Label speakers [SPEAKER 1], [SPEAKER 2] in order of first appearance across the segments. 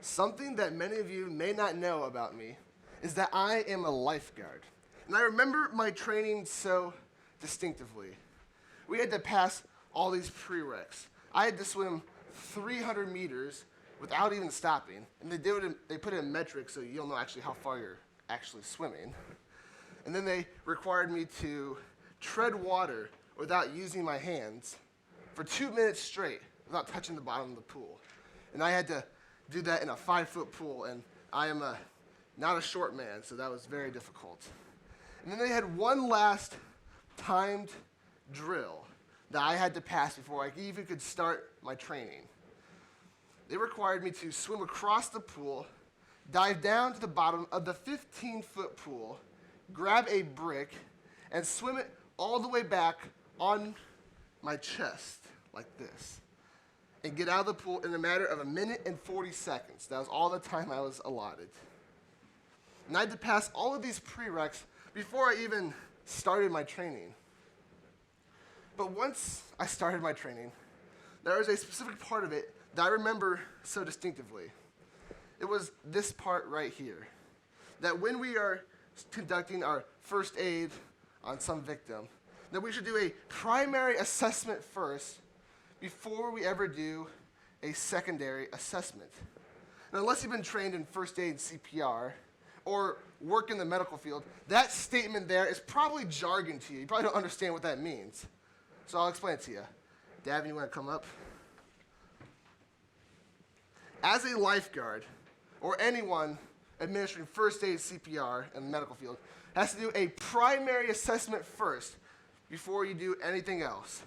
[SPEAKER 1] Something that many of you may not know about me is that I am a lifeguard. And I remember my training so distinctively. We had to pass all these prereqs. I had to swim 300 meters without even stopping. And they put it in metric so you'll know actually how far you're actually swimming. And then they required me to tread water without using my hands for 2 minutes straight without touching the bottom of the pool. And I had to do that in a 5-foot pool, and I am not a short man, so that was very difficult. And then they had one last timed drill that I had to pass before I even could start my training. They required me to swim across the pool, dive down to the bottom of the 15-foot pool, grab a brick, and swim it all the way back on my chest like this, and get out of the pool in a matter of 1 minute and 40 seconds. That was all the time I was allotted. And I had to pass all of these prereqs before I even started my training. But once I started my training, there was a specific part of it that I remember so distinctively. It was this part right here. That when we are conducting our first aid on some victim, that we should do a primary assessment first before we ever do a secondary assessment. Now, unless you've been trained in first aid and CPR or work in the medical field, that statement there is probably jargon to you. You probably don't understand what that means. So I'll explain it to you. Davin, you want to come up? As a lifeguard, or anyone administering first aid CPR in the medical field, has to do a primary assessment first before you do anything else.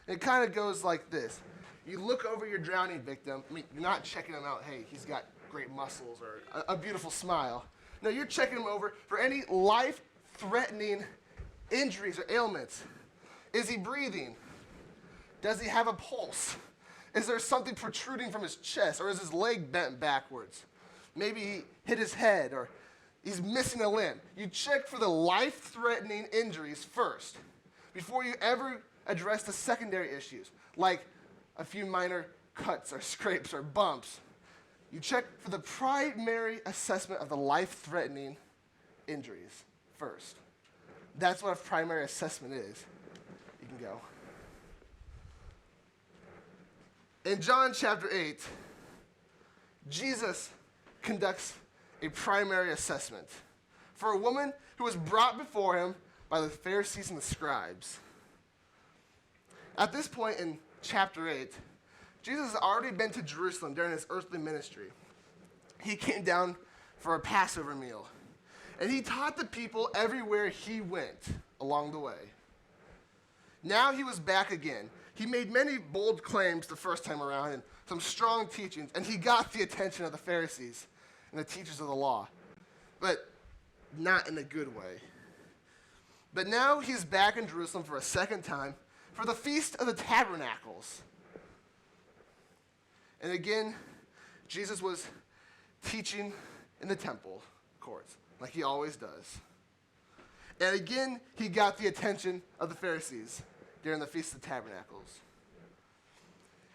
[SPEAKER 1] And it kind of goes like this. You look over your drowning victim. I mean, you're not checking him out, hey, he's got great muscles or a beautiful smile. No, you're checking him over for any life-threatening injuries or ailments. Is he breathing? Does he have a pulse? Is there something protruding from his chest, or is his leg bent backwards? Maybe he hit his head, or he's missing a limb. You check for the life-threatening injuries first before you ever address the secondary issues, like a few minor cuts or scrapes or bumps. You check for the primary assessment of the life-threatening injuries first. That's what a primary assessment is. You can go. In John chapter 8, Jesus conducts a primary assessment for a woman who was brought before him by the Pharisees and the scribes. At this point in chapter 8, Jesus has already been to Jerusalem during his earthly ministry. He came down for a Passover meal, and he taught the people everywhere he went along the way. Now he was back again. He made many bold claims the first time around and some strong teachings, and he got the attention of the Pharisees and the teachers of the law, but not in a good way. But now he's back in Jerusalem for a second time for the Feast of the Tabernacles. And again, Jesus was teaching in the temple courts, like he always does. And again, he got the attention of the Pharisees during the Feast of the Tabernacles.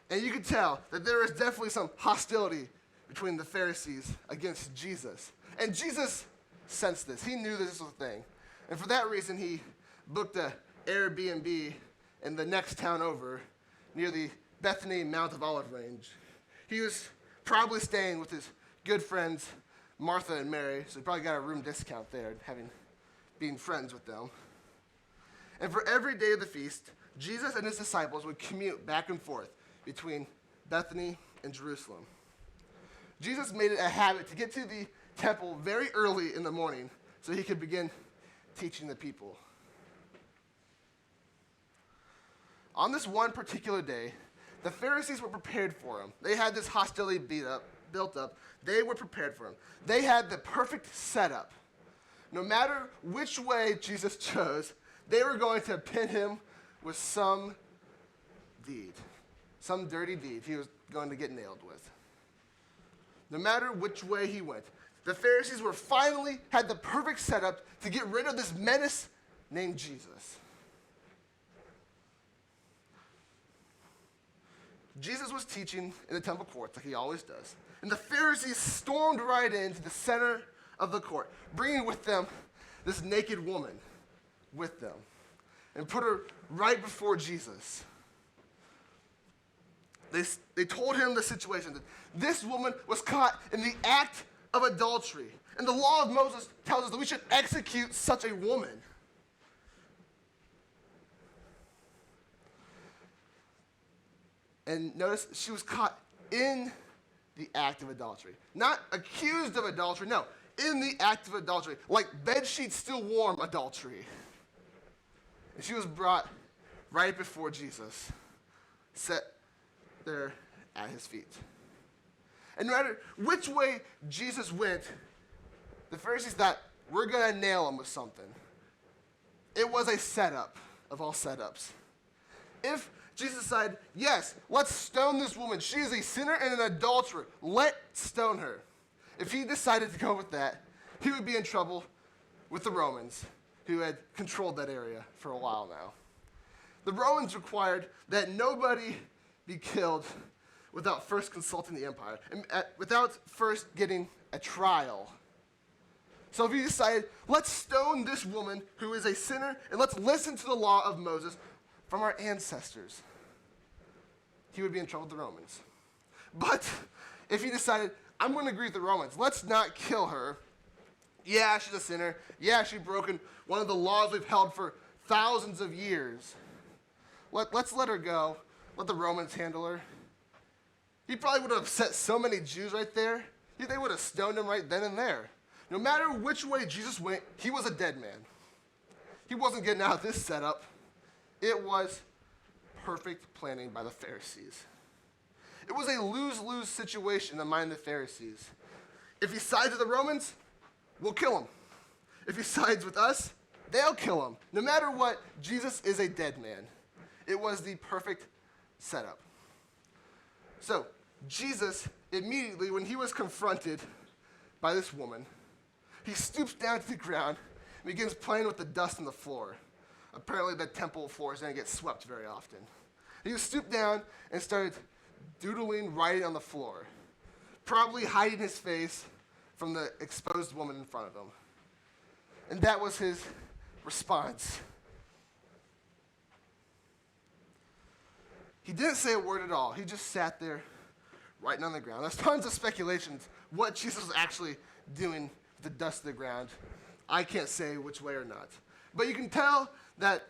[SPEAKER 1] And you could tell that there was definitely some hostility between the Pharisees against Jesus. And Jesus sensed this. He knew this was a thing. And for that reason, he booked an Airbnb in the next town over near the Bethany Mount of Olives range. He was probably staying with his good friends Martha and Mary, so he probably got a room discount there, being friends with them. And for every day of the feast, Jesus and his disciples would commute back and forth between Bethany and Jerusalem. Jesus made it a habit to get to the temple very early in the morning so he could begin teaching the people. On this one particular day, the Pharisees were prepared for him. They had this hostility built up. They were prepared for him. They had the perfect setup. No matter which way Jesus chose, they were going to pin him with some deed, some dirty deed he was going to get nailed with. No matter which way he went, the Pharisees had the perfect setup to get rid of this menace named Jesus. Jesus was teaching in the temple courts like he always does. And the Pharisees stormed right into the center of the court, bringing with them this naked woman with them and put her right before Jesus. They told him the situation, that this woman was caught in the act of adultery. And the law of Moses tells us that we should execute such a woman. And notice, she was caught in the act of adultery. Not accused of adultery, no, in the act of adultery. Like bedsheets still warm adultery. And she was brought right before Jesus, set there at his feet. And no matter which way Jesus went, the Pharisees thought, we're going to nail him with something. It was a setup of all setups. If Jesus decided, yes, let's stone this woman. She is a sinner and an adulterer. Let's stone her. If he decided to go with that, he would be in trouble with the Romans, who had controlled that area for a while now. The Romans required that nobody be killed without first consulting the empire, and without first getting a trial. So if he decided, let's stone this woman who is a sinner, and let's listen to the law of Moses from our ancestors, he would be in trouble with the Romans. But if he decided, I'm going to agree with the Romans, let's not kill her. Yeah, she's a sinner. Yeah, she's broken one of the laws we've held for thousands of years. Let's let her go. Let the Romans handle her. He probably would have upset so many Jews right there. They would have stoned him right then and there. No matter which way Jesus went, he was a dead man. He wasn't getting out of this setup. It was perfect planning by the Pharisees. It was a lose-lose situation in the mind of the Pharisees. If he sides with the Romans, we'll kill him. If he sides with us, they'll kill him. No matter what, Jesus is a dead man. It was the perfect setup. So, Jesus, immediately, when he was confronted by this woman, he stoops down to the ground and begins playing with the dust on the floor. Apparently, the temple floors didn't get swept very often. He stooped down and started doodling, writing on the floor, probably hiding his face from the exposed woman in front of him. And that was his response. He didn't say a word at all. He just sat there writing on the ground. There's tons of speculations what Jesus was actually doing with the dust of the ground. I can't say which way or not. But you can tell that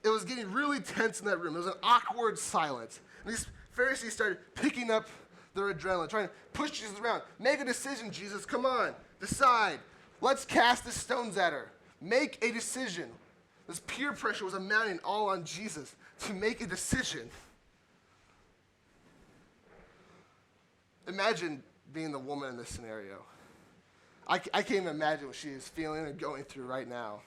[SPEAKER 1] it was getting really tense in that room. There was an awkward silence. And these Pharisees started picking up their adrenaline, trying to push Jesus around. Make a decision, Jesus. Come on. Decide. Let's cast the stones at her. Make a decision. This peer pressure was amounting all on Jesus to make a decision. Imagine being the woman in this scenario. I can't even imagine what she is feeling and going through right now.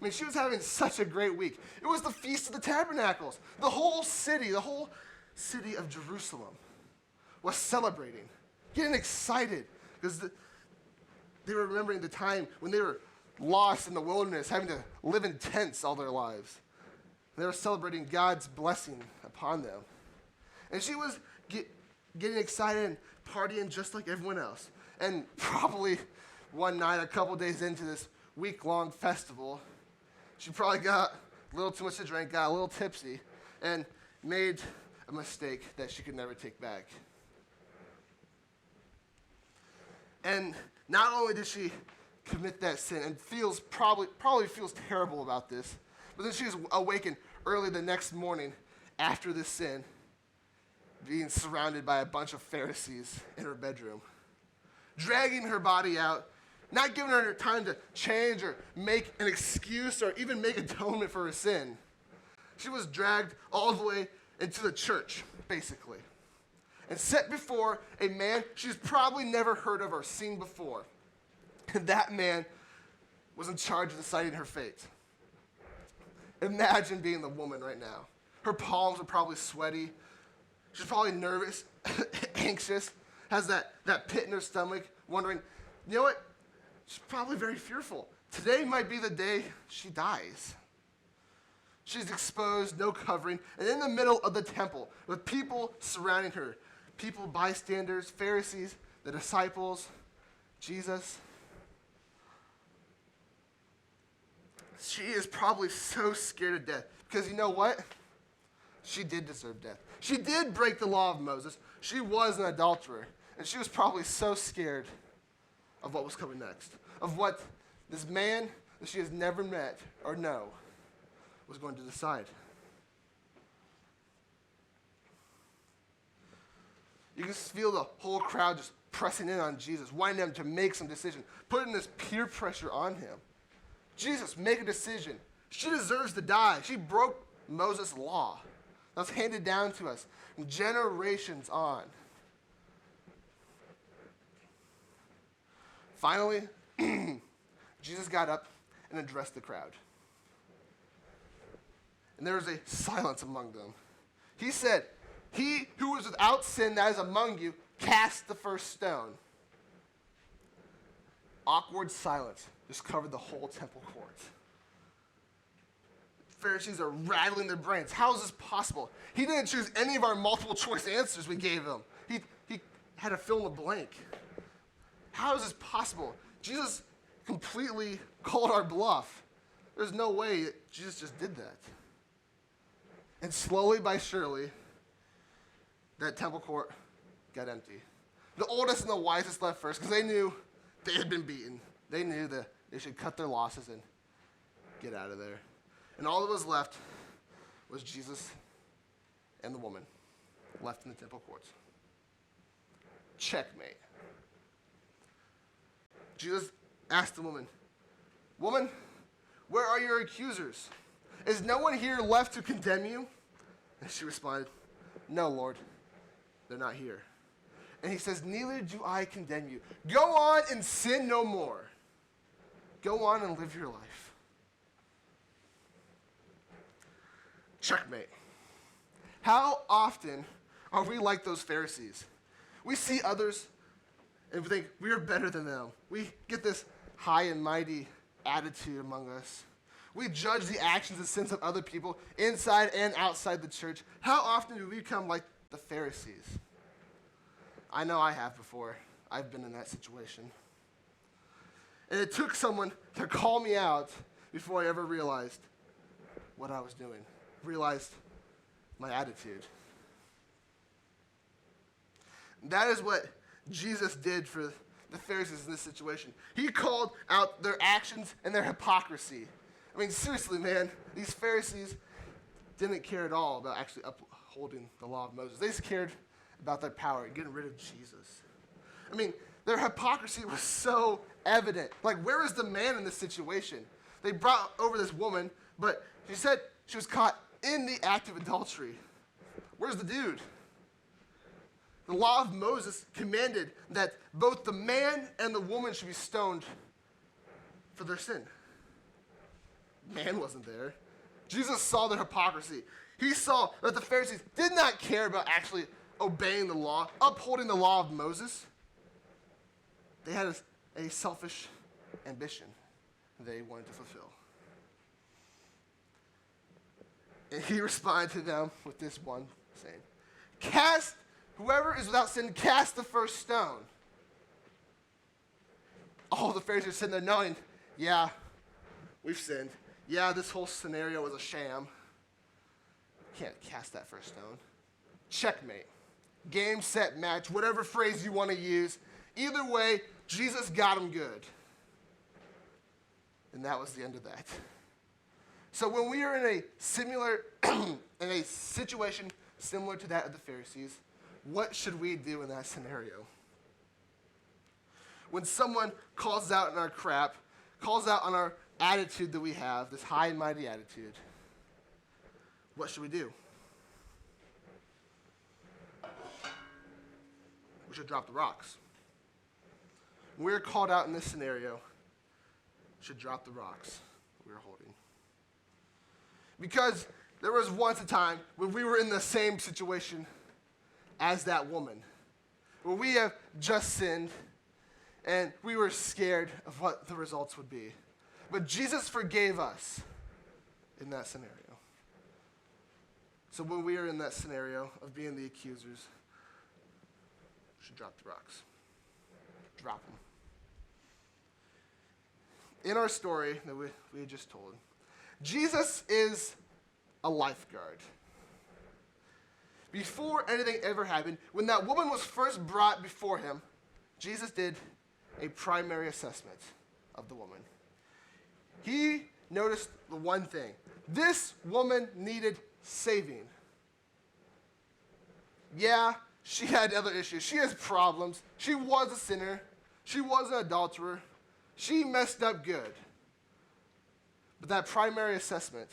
[SPEAKER 1] I mean, she was having such a great week. It was the Feast of the Tabernacles. The whole city of Jerusalem was celebrating, getting excited because they were remembering the time when they were lost in the wilderness, having to live in tents all their lives. They were celebrating God's blessing upon them. And she was getting excited and partying just like everyone else. And probably one night, a couple days into this week-long festival, she probably got a little too much to drink, got a little tipsy, and made a mistake that she could never take back. And not only did she commit that sin and probably feels terrible about this, but then she was awakened early the next morning after this sin, being surrounded by a bunch of Pharisees in her bedroom, dragging her body out, not giving her time to change or make an excuse or even make atonement for her sin. She was dragged all the way into the church, basically, and set before a man she's probably never heard of or seen before. And that man was in charge of deciding her fate. Imagine being the woman right now. Her palms are probably sweaty. She's probably nervous, anxious, has that pit in her stomach, wondering, you know what? She's probably very fearful. Today might be the day she dies. She's exposed, no covering, and in the middle of the temple with people surrounding her. People, bystanders, Pharisees, the disciples, Jesus. She is probably so scared to death because you know what? She did deserve death. She did break the law of Moses. She was an adulterer. And she was probably so scared of what was coming next, of what this man that she has never met or know was going to decide. You can just feel the whole crowd just pressing in on Jesus, wanting him to make some decision, putting this peer pressure on him. Jesus, make a decision. She deserves to die. She broke Moses' law. That's handed down to us from generations on. Finally, Jesus got up and addressed the crowd. And there was a silence among them. He said, "He who is without sin that is among you, cast the first stone." Awkward silence just covered the whole temple court. Pharisees are rattling their brains. How is this possible? He didn't choose any of our multiple choice answers we gave him. He had to fill in the blank. How is this possible? Jesus completely called our bluff. There's no way that Jesus just did that. And slowly by surely, that temple court got empty. The oldest and the wisest left first because they knew they had been beaten. They knew that they should cut their losses and get out of there. And all that was left was Jesus and the woman left in the temple courts. Checkmate. Jesus asked the woman, "Woman, where are your accusers? Is no one here left to condemn you?" And she responded, "No, Lord, they're not here." And he says, "Neither do I condemn you. Go on and sin no more. Go on and live your life." Checkmate. How often are we like those Pharisees? We see others and we think we are better than them. We get this high and mighty attitude among us. We judge the actions and sins of other people inside and outside the church. How often do we become like the Pharisees? I know I have before. I've been in that situation. And it took someone to call me out before I ever realized what I was doing, realized my attitude. That is what Jesus did for the Pharisees in this situation. He called out their actions and their hypocrisy. I mean, seriously, man, these Pharisees didn't care at all about actually upholding the law of Moses. They just cared about their power and getting rid of Jesus. I mean, their hypocrisy was so evident. Like, where is the man in this situation? They brought over this woman, but she said she was caught in the act of adultery. Where's the dude? The law of Moses commanded that both the man and the woman should be stoned for their sin. Man wasn't there. Jesus saw their hypocrisy. He saw that the Pharisees did not care about actually obeying the law, upholding the law of Moses. They had a selfish ambition they wanted to fulfill. And he responded to them with this one saying, "Whoever is without sin, cast the first stone." All the Pharisees are sitting there knowing, yeah, we've sinned. Yeah, this whole scenario was a sham. Can't cast that first stone. Checkmate. Game, set, match, whatever phrase you want to use. Either way, Jesus got him good. And that was the end of that. So when we are in a situation similar to that of the Pharisees, what should we do in that scenario? When someone calls out on our crap, calls out on our attitude that we have, this high and mighty attitude, what should we do? We should drop the rocks. When we're called out in this scenario, we should drop the rocks that we're holding. Because there was once a time when we were in the same situation as that woman, where we have just sinned and we were scared of what the results would be. But Jesus forgave us in that scenario. So when we are in that scenario of being the accusers, we should drop the rocks. Drop them. In our story that we had just told, Jesus is a lifeguard. Before anything ever happened, when that woman was first brought before him, Jesus did a primary assessment of the woman. He noticed the one thing. This woman needed saving. Yeah, she had other issues. She has problems. She was a sinner. She was an adulterer. She messed up good. But that primary assessment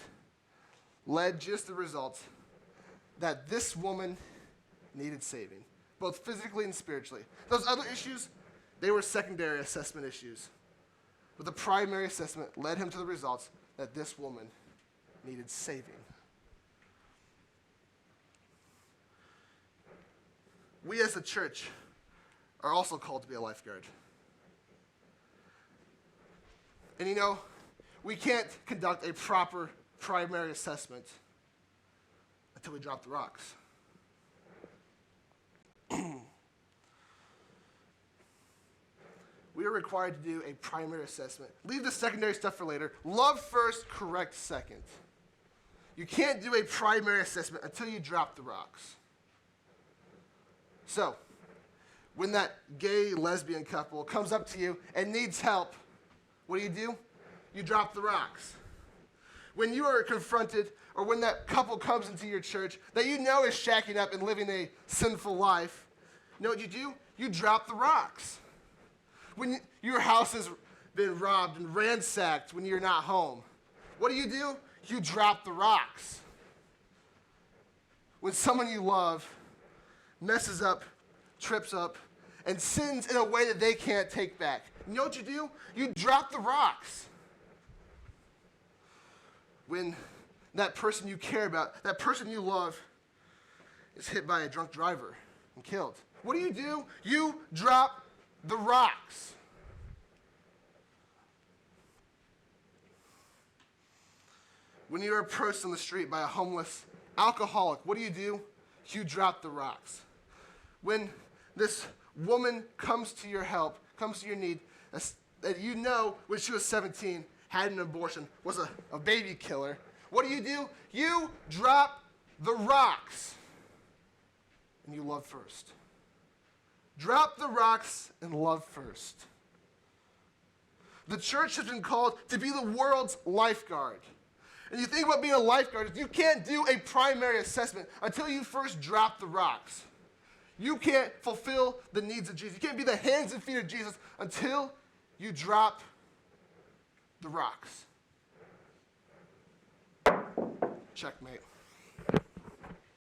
[SPEAKER 1] led just the result that this woman needed saving, both physically and spiritually. Those other issues, they were secondary assessment issues. But the primary assessment led him to the results that this woman needed saving. We as a church are also called to be a lifeguard. And you know, we can't conduct a proper primary assessment until we drop the rocks. We are required to do a primary assessment. Leave the secondary stuff for later. Love first, correct second. You can't do a primary assessment until you drop the rocks. So, when that gay lesbian couple comes up to you and needs help, what do? You drop the rocks. When you are confronted, or when that couple comes into your church that you know is shacking up and living a sinful life, you know what you do? You drop the rocks. When your house has been robbed and ransacked when you're not home, what do? You drop the rocks. When someone you love messes up, trips up, and sins in a way that they can't take back, you know what you do? You drop the rocks. When that person you care about, that person you love, is hit by a drunk driver and killed, what do? You drop the rocks. When you are approached on the street by a homeless alcoholic, what do? You drop the rocks. When this woman comes to your help, comes to your need, that you know when she was 17, had an abortion, was a baby killer, what do? You drop the rocks. And you love first. Drop the rocks and love first. The church has been called to be the world's lifeguard. And you think about being a lifeguard, you can't do a primary assessment until you first drop the rocks. You can't fulfill the needs of Jesus. You can't be the hands and feet of Jesus until you drop the rocks. Checkmate.